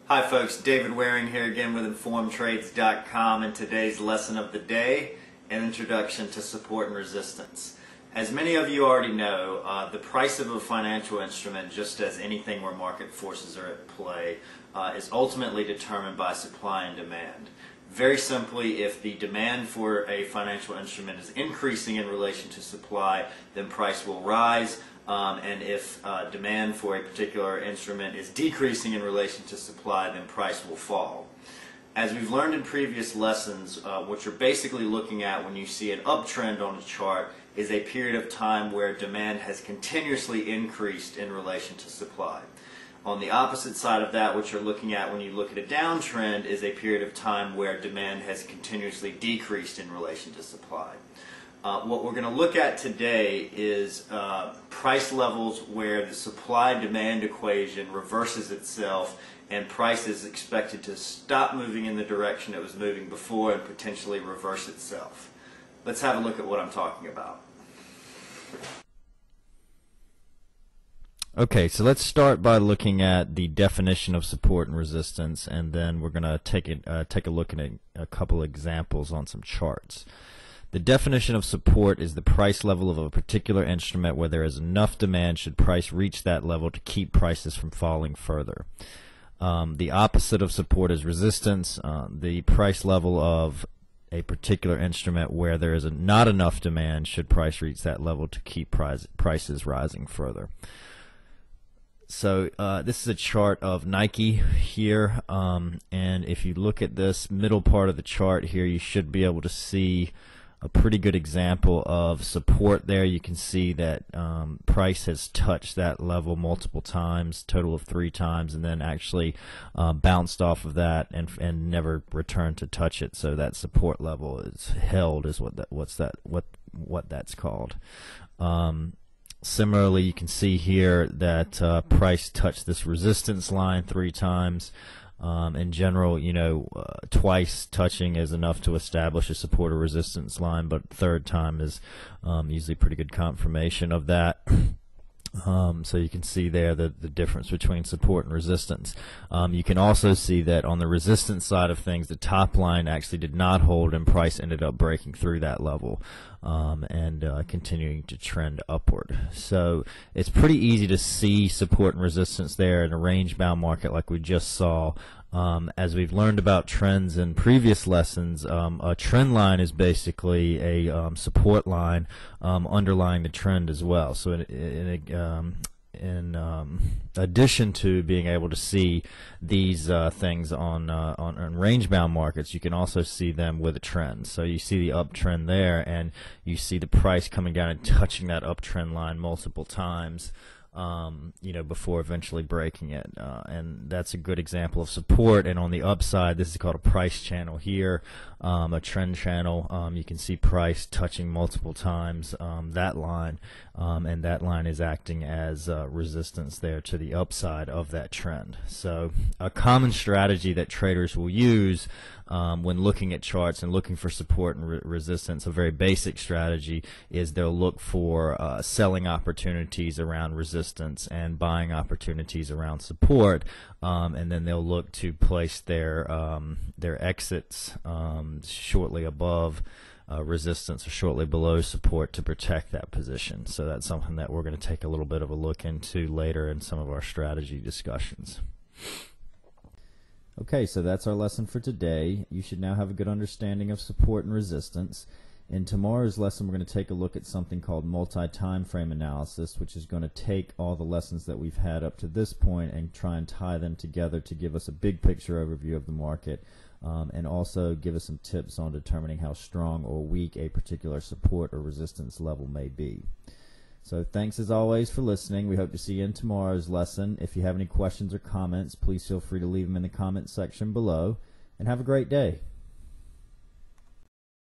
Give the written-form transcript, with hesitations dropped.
Hi folks, David Waring here again with InformedTrades.com, and today's lesson of the day, an introduction to support and resistance. As many of you already know, the price of a financial instrument, just as anything where market forces are at play, is ultimately determined by supply and demand. Very simply, if the demand for a financial instrument is increasing in relation to supply, then price will rise. And if demand for a particular instrument is decreasing in relation to supply, then price will fall. As we've learned in previous lessons, what you're basically looking at when you see an uptrend on a chart is a period of time where demand has continuously increased in relation to supply. On the opposite side of that, what you're looking at when you look at a downtrend is a period of time where demand has continuously decreased in relation to supply. What we're going to look at today is price levels where the supply-demand equation reverses itself and price is expected to stop moving in the direction it was moving before and potentially reverse itself. Let's have a look at what I'm talking about. Okay, so let's start by looking at the definition of support and resistance, and then we're going to take a look at a couple examples on some charts. The definition of support is the price level of a particular instrument where there is enough demand should price reach that level to keep prices from falling further. The opposite of support is resistance, the price level of a particular instrument where there is not enough demand should price reach that level to keep prices rising further. So this is a chart of Nike here, and if you look at this middle part of the chart here, you should be able to see a pretty good example of support there. You can see that price has touched that level multiple times, total of 3 times, and then actually bounced off of that and never returned to touch it. So that support level is held, is what that's called. Similarly, you can see here that price touched this resistance line 3 times. In general, twice touching is enough to establish a support or resistance line, but third time is usually pretty good confirmation of that. So you can see there the difference between support and resistance. You can also see that on the resistance side of things, the top line actually did not hold and price ended up breaking through that level and continuing to trend upward. So it's pretty easy to see support and resistance there in a range-bound market like we just saw. As we've learned about trends in previous lessons, a trend line is basically a support line underlying the trend as well. So in addition to being able to see these things on range-bound markets, you can also see them with a trend. So you see the uptrend there, and you see the price coming down and touching that uptrend line multiple times. Before eventually breaking it, and that's a good example of support. And on the upside, this is called a price channel here, a trend channel. You can see price touching multiple times that line, and that line is acting as resistance there to the upside of that trend. So a common strategy that traders will use when looking at charts and looking for support and resistance, a very basic strategy, is they'll look for selling opportunities around resistance and buying opportunities around support, and then they'll look to place their exits shortly above resistance or shortly below support to protect that position. So that's something that we're going to take a little bit of a look into later in some of our strategy discussions. Okay, so that's our lesson for today. You should now have a good understanding of support and resistance. In tomorrow's lesson, we're going to take a look at something called multi-time frame analysis, which is going to take all the lessons that we've had up to this point and try and tie them together to give us a big picture overview of the market, and also give us some tips on determining how strong or weak a particular support or resistance level may be. So thanks as always for listening. We hope to see you in tomorrow's lesson. If you have any questions or comments, please feel free to leave them in the comments section below, and have a great day.